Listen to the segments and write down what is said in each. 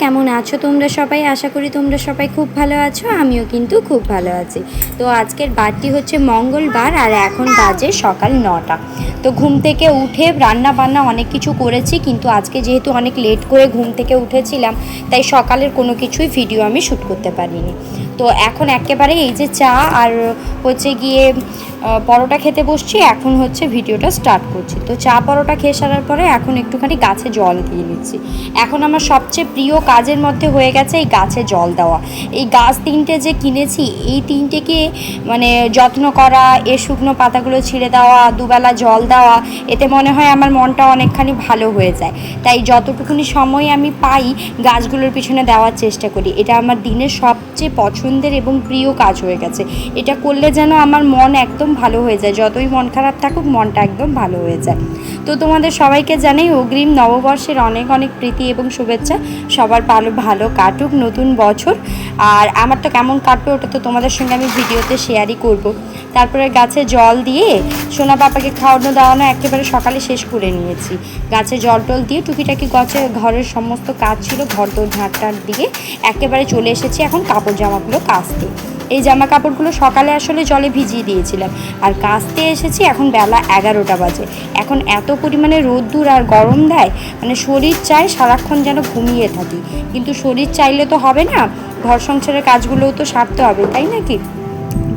কেমন আছো তোমরা সবাই? আশা করি তোমরা সবাই খুব ভালো আছো, আমিও কিন্তু খুব ভালো আছি। তো আজকের বারটি হচ্ছে মঙ্গলবার আর এখন বাজে সকাল 9টা। তো ঘুম থেকে উঠে রান্না বান্না অনেক কিছু করেছি, কিন্তু আজকে যেহেতু অনেক লেট করে ঘুম থেকে উঠেছিলাম তাই সকালের কোনো কিছুই ভিডিও আমি শ্যুট করতে পারিনি। তো এখন একেবারে এই যে চা আর হচ্ছে গিয়ে পরোটা খেতে বসছি, এখন হচ্ছে ভিডিওটা স্টার্ট করছি। তো চা পরোটা খেয়ে সারার পরে এখন একটুখানি গাছে জল দিয়ে নিচ্ছি। এখন আমার সবচেয়ে প্রিয় কাজের মধ্যে হয়ে গেছে এই গাছে জল দেওয়া। এই গাছ তিনটে যে কিনেছি, এই তিনটেকে মানে যত্ন করা, এর শুকনো পাতাগুলো ছিঁড়ে দেওয়া, দুবেলা জল দেওয়া, এতে মনে হয় আমার মনটা অনেকখানি ভালো হয়ে যায়। তাই যতটুকুনি সময় আমি পাই গাছগুলোর পিছনে দেওয়ার চেষ্টা করি। এটা আমার দিনের সবচেয়ে পছন্দের এবং প্রিয় কাজ হয়ে গেছে। এটা করলে যেন আমার মন একদম ভালো হয়ে যায়, যতই মন খারাপ থাকুক মনটা একদম ভালো হয়ে যায়। তো তোমাদের সবাইকে জানাই অগ্রিম নববর্ষের অনেক অনেক প্রীতি এবং শুভেচ্ছা। সবার ভালো কাটুক নতুন বছর। আর আমার তো কেমন কাটবে ওটা তো তোমাদের সঙ্গে আমি ভিডিওতে শেয়ারই করব। তারপরে গাছে জল দিয়ে সোনা পাপাকে খাওয়ানো দাওয়ানো একেবারে সকালে শেষ করে নিয়েছি। গাছে জল টল দিয়ে টুকিটাকি ঘরের সমস্ত কাজ ছিল, ঘর দোর ঝাঁটটার দিকে একেবারে চলে এসেছি এখন কাপড় জামাগুলো কাচতে। এই জামা কাপড়গুলো সকালে আসলে জলে ভিজিয়ে দিয়েছিলাম, আর কাচতে এসেছি এখন বেলা 11টা বাজে। এখন এত পরিমাণে রোদ্দুর আর গরম দেয়, মানে শরীর চায় সারাক্ষণ যেন ঘুমিয়ে থাকি, কিন্তু শরীর চাইলে তো হবে না, ঘর সংসারের কাজগুলোও তো সারতে হবে, তাই নাকি?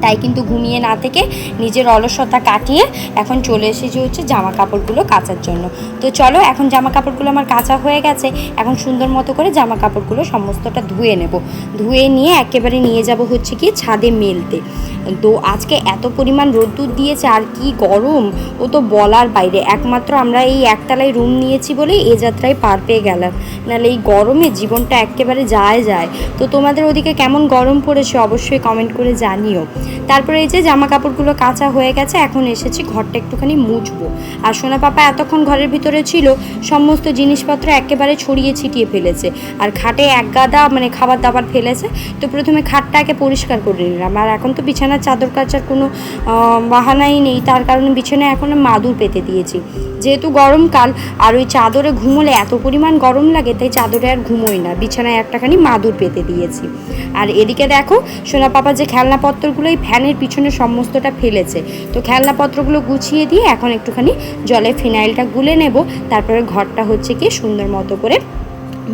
তাই কিন্তু ঘুমিয়ে না থেকে নিজের অলসতা কাটিয়ে এখন চলে এসেছি হচ্ছে জামা কাপড়গুলো কাচার জন্য। তো চলো, এখন জামা কাপড়গুলো আমার কাচা হয়ে গেছে, এখন সুন্দর মতো করে জামা কাপড়গুলো সমস্তটা ধুয়ে নেব। ধুয়ে নিয়ে একেবারে নিয়ে যাব হচ্ছে কি ছাদে মেলতে। তো আজকে এত পরিমাণ রোদ্দুর দিয়েছে আর কি গরম, ও তো বলার বাইরে। একমাত্র আমরা এই একতলায় রুম নিয়েছি বলে এ যাত্রায় পার পেয়ে গেলাম, নাহলে এই গরমে জীবনটা একেবারে যায়। তো তোমাদের ওদিকে কেমন গরম পড়েছে অবশ্যই কমেন্ট করে জানিও। তারপরে এই যে জামা কাপড়গুলো কাচা হয়ে গেছে, এখন এসেছি ঘরটা একটুখানি মুছবো। আর সোনা পাপা এতক্ষণ ঘরের ভিতরে ছিল, সমস্ত জিনিসপত্র একেবারে ছড়িয়ে ছিটিয়ে ফেলেছে, আর খাটে এক গাদা মানে খাবার দাবার ফেলেছে। তো প্রথমে খাটটাকে পরিষ্কার করে নিলাম, আর এখন তো বিছানার চাদর কাচার কোনো বাহানাই নেই, তার কারণে বিছানায় এখন মাদুর পেতে দিয়েছি। যেহেতু গরমকাল আর ওই চাদরে ঘুমোলে এত পরিমাণ গরম লাগে, তাই চাদরে আর ঘুমোই না, বিছানায় একটাখানি মাদুর পেতে দিয়েছি। আর এদিকে দেখো সোনা পাপা যে খেলনাপত্রগুলো এই ফ্যানের পিছনে সমস্তটা ফেলেছে, তো খেলনাপত্রগুলো গুছিয়ে দিয়ে এখন একটুখানি জলে ফিনাইলটা গুলে নেব। তারপরে ঘরটা হচ্ছে কি সুন্দর মতো করে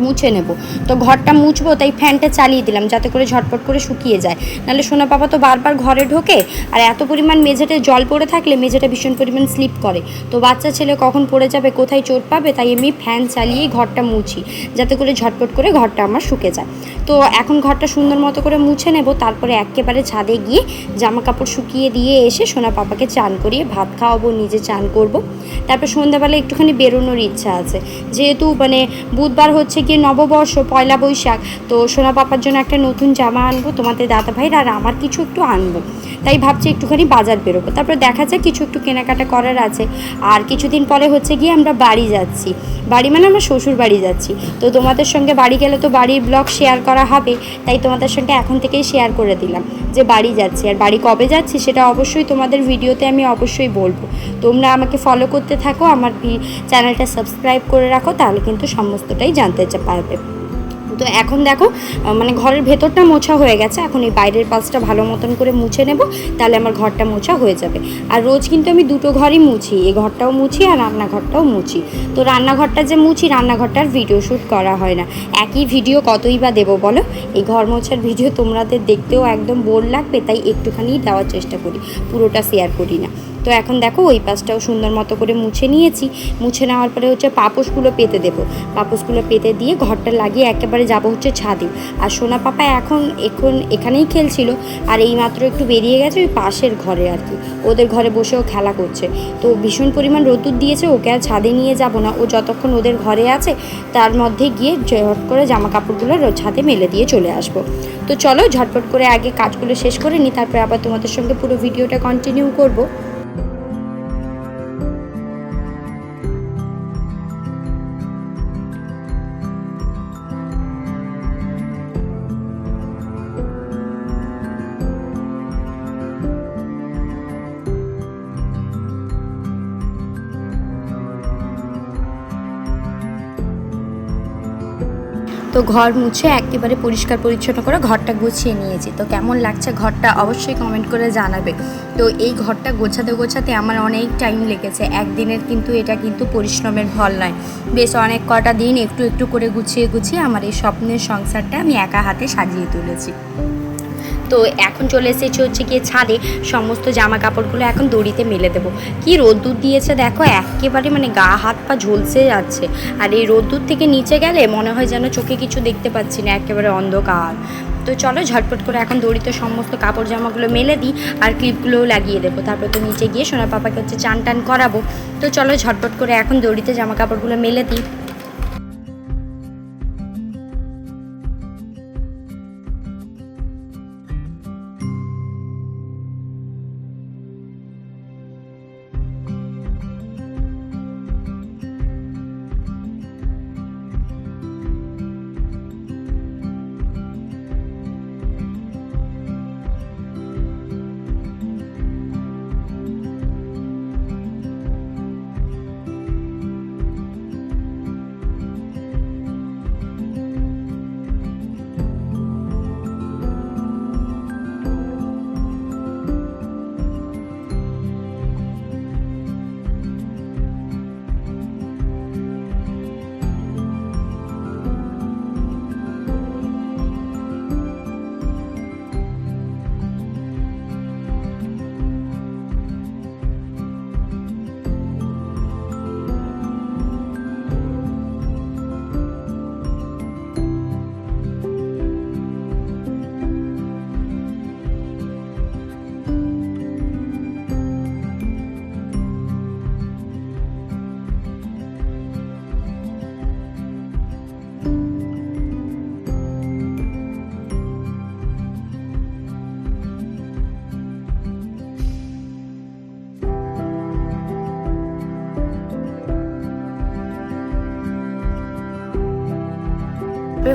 মুছে নেব। তো ঘরটা মুছবো তাই ফ্যানটা চালিয়ে দিলাম যাতে করে ঝটপট করে শুকিয়ে যায়, নাহলে সোনা পাপা তো বারবার ঘরে ঢোকে, আর এত পরিমাণ মেঝেতে জল পড়ে থাকলে মেঝেটা ভীষণ পরিমাণ স্লিপ করে। তো বাচ্চা ছেলে কখন পড়ে যাবে, কোথায় চোট পাবে, তাই আমি ফ্যান চালিয়েই ঘরটা মুছি যাতে করে ঝটপট করে ঘরটা আমার শুকে যায়। তো এখন ঘরটা সুন্দর মতো করে মুছে নেব। তারপরে একেবারে ছাদে গিয়ে জামা কাপড় শুকিয়ে দিয়ে এসে সোনা পাপাকে চান করিয়ে ভাত খাওয়াবো, নিজে চান করব। তারপর সন্ধ্যাবেলা একটুখানি বেরোনোর ইচ্ছা আছে, যেহেতু মানে বুধবার হচ্ছে গিয়ে নববর্ষ, পয়লা বৈশাখ। তো সোনা পাপার জন্য একটা নতুন জামা আনবো, তোমাদের দাদা ভাইয়ের আর আমার কিছু একটু আনবো, তাই ভাবছি একটুখানি বাজার বেরোবো। তারপর দেখা যায় কিছু একটু কেনাকাটা করার আছে। আর কিছুদিন পরে হচ্ছে গিয়ে আমরা বাড়ি যাচ্ছি, বাড়ি মানে আমরা শ্বশুর বাড়ি যাচ্ছি। তো তোমাদের সঙ্গে বাড়ি গেলে তো বাড়ির ব্লগ শেয়ার করা হবে, তাই তোমাদের সঙ্গে এখন থেকেই শেয়ার করে দিলাম যে বাড়ি যাচ্ছি। আর বাড়ি কবে যাচ্ছি সেটা অবশ্যই তোমাদের ভিডিওতে আমি অবশ্যই বলবো। তোমরা আমাকে ফলো করতে থাকো, আমার চ্যানেলটা সাবস্ক্রাইব করে রাখো, তাহলে কিন্তু সমস্তটাই জানতে পারবে। তো এখন দেখো মানে ঘরের ভেতরটা মোছা হয়ে গেছে, এখন এই বাইরের পাশটা ভালো মতন করে মুছে নেব, তাহলে আমার ঘরটা মোছা হয়ে যাবে। আর রোজ কিন্তু আমি দুটো ঘরই মুছি, এই ঘরটাও মুছি আর রান্নাঘরটাও মুছি। তো রান্নাঘরটা যে মুছি, রান্নাঘরটার ভিডিও শ্যুট করা হয় না, একই ভিডিও কতই বা দেবো বলো। এই ঘর মোছার ভিডিও তোমাদের দেখতেও একদম বোর লাগবে, তাই একটুখানি দেওয়ার চেষ্টা করি, পুরোটা শেয়ার করি না। তো এখন দেখো ওই পাশটাও সুন্দর মতো করে মুছে নিয়েছি। মুছে নেওয়ার পরে হচ্ছে পাপোশগুলো পেতে দেবো, পাপোশগুলো পেতে দিয়ে ঘরটা লাগিয়ে একেবারে যাবো হচ্ছে ছাদে। আর সোনা পাপা এখন এখানেই খেলছিল, আর এই মাত্র একটু বেরিয়ে গেছে ওই পাশের ঘরে আর কি, ওদের ঘরে বসেও খেলা করছে। তো ভীষণ পরিমাণ রোদ্দুর দিয়েছে, ওকে আর ছাদে নিয়ে যাব না, ও যতক্ষণ ওদের ঘরে আছে তার মধ্যে গিয়ে ঝট করে জামা কাপড়গুলো ছাদে মেলে দিয়ে চলে আসবো। তো চলো ঝটপট করে আগে কাজগুলো শেষ করে নিই, তারপরে আবার তোমাদের সঙ্গে পুরো ভিডিওটা কন্টিনিউ করবো। তো তো ঘর মুছে একেবারে পরিষ্কার পরিচ্ছন্ন করে ঘরটা গুছিয়ে নিয়েছি। তো কেমন লাগছে ঘরটা অবশ্যই কমেন্ট করে জানাবে। তো এই ঘরটা গোছাতে আমার অনেক টাইম লেগেছে, একদিনের কিন্তু এটা কিন্তু পরিশ্রমের ফল নয়। বেশ অনেক কটা দিন একটু একটু করে গুছিয়ে আমার এই স্বপ্নের সংসারটা আমি একা হাতে সাজিয়ে তুলেছি। তো এখন চলে এসেছি হচ্ছে গিয়ে ছাদে, সমস্ত জামা কাপড়গুলো এখন দড়িতে মেলে দেবো। কি রোদ্দুর দিয়েছে দেখো, একেবারে মানে গা হাত পা ঝলসে যাচ্ছে। আর এই রোদ্দুর থেকে নিচে গেলে মনে হয় যেন চোখে কিছু দেখতে পাচ্ছি না, একেবারে অন্ধকার। তো চলো ঝটপট করে এখন দড়িতে সমস্ত কাপড় জামাগুলো মেলে দিই আর ক্লিপগুলোও লাগিয়ে দেবো। তারপর তো নিচে গিয়ে সোনা পাপাকে হচ্ছে চান টান করাবো। তো চলো ঝটপট করে এখন দড়িতে জামা কাপড়গুলো মেলে দিই।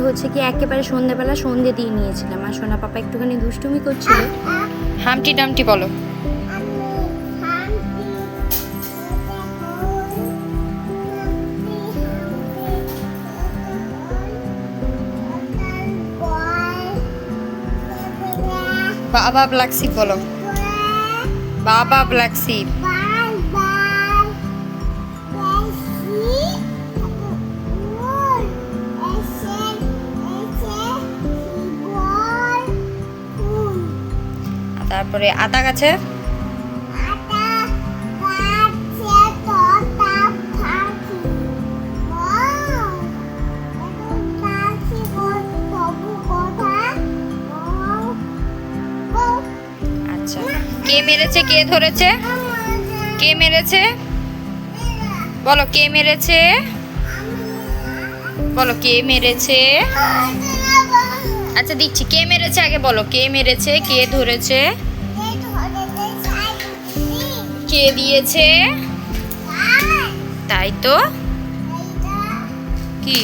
হচ্ছে কি একেবারে সন্ধ্যেবেলা সন্ধ্যে দিয়ে নিয়েছিলাম আর সোনা পাপা একটুখানি দুষ্টুমি করছিল। হামটি ডামটি বলো। বাবা ব্ল্যাক শিপ বলো। বাবা ব্ল্যাক শিপ। তারপরে আতা গাছে আচ্ছা, কে মেরেছে কে ধরেছে? কে মেরেছে বলো, কে মেরেছে বলো, কে মেরেছে? আচ্ছা দিচ্ছি, কে মেরেছে আগে বলো, কে মেরেছে, কে ধরেছে, কে দিয়েছে? তাই তো কি,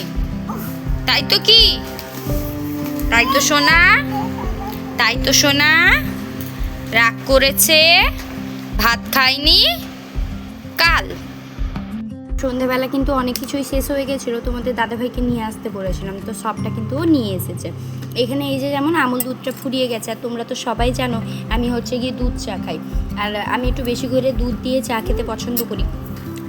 তাই তো কি, তাই তো সোনা, তাই তো সোনা রাগ করেছে, ভাত খায়নি কাল। সন্ধ্যেবেলা কিন্তু অনেক কিছুই শেষ হয়ে গেছিলো, তোমাদের দাদাভাইকে নিয়ে আসতে বলেছিলাম, তো সবটা কিন্তু ও নিয়ে এসেছে। এখানে এই যে যেমন আমুল দুধটা ফুরিয়ে গেছে, আর তোমরা তো সবাই জানো আমি হচ্ছে গিয়ে দুধ চা খাই, আর আমি একটু বেশি করে দুধ দিয়ে চা খেতে পছন্দ করি।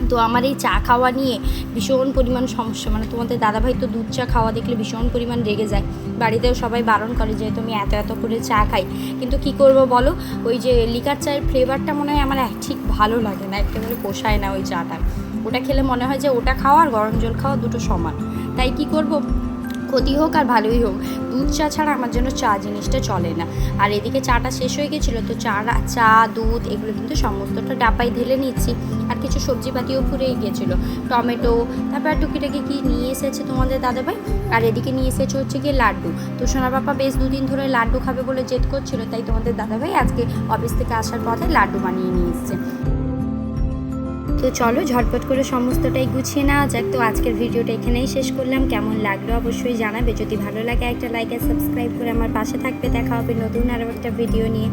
তো আমার এই চা খাওয়া নিয়ে ভীষণ পরিমাণ সমস্যা, মানে তোমাদের দাদাভাই তো দুধ চা খাওয়া দেখলে ভীষণ পরিমাণ রেগে যায়, বাড়িতেও সবাই বারণ করে যে তুমি এত করে চা খাই, কিন্তু কি করব বলো, ওই যে লিকার চায়ের ফ্লেভারটা মনে হয় আমার ঠিক ভালো লাগে না, একেবারে পোষায় না ওই চাটা। ওটা খেলে মনে হয় যে ওটা খাওয়া আর গরম জল খাওয়া দুটো সমান, তাই কি করব, ক্ষতি হোক আর ভালোই হোক, দুধ চা ছাড়া আমার জন্য চা জিনিসটা চলে না। আর এদিকে চাটা শেষ হয়ে গেছিলো, তো চা দুধ এগুলো কিন্তু সমস্তটা ডাব্বায় ঢেলে নিচ্ছি, আর কিছু সবজিপাতিও ফুরিয়ে গিয়েছিলো, টমেটো, তারপর টুকিটাকি কি নিয়ে এসেছে তোমাদের দাদাভাই, আর এদিকে নিয়ে এসেছে হচ্ছে গিয়ে লাড্ডু। তো সোনা বাবা বেশ দুদিন ধরে লাড্ডু খাবে বলে জেদ করছিল, তাই তোমাদের দাদাভাই আজকে অফিস থেকে আসার পথে লাড্ডু বানিয়ে নিয়ে এসছে। তো চলো ঝটপট করে সমস্তটাই গুছিয়ে নেওয়া যাক। তো আজকের ভিডিওটা এখানেই শেষ করলাম, কেমন লাগলো অবশ্যই জানাবে, যদি ভালো লাগে একটা লাইক আর সাবস্ক্রাইব করে আমার পাশে থাকবে। দেখা হবে নতুন আরও একটা ভিডিও নিয়ে।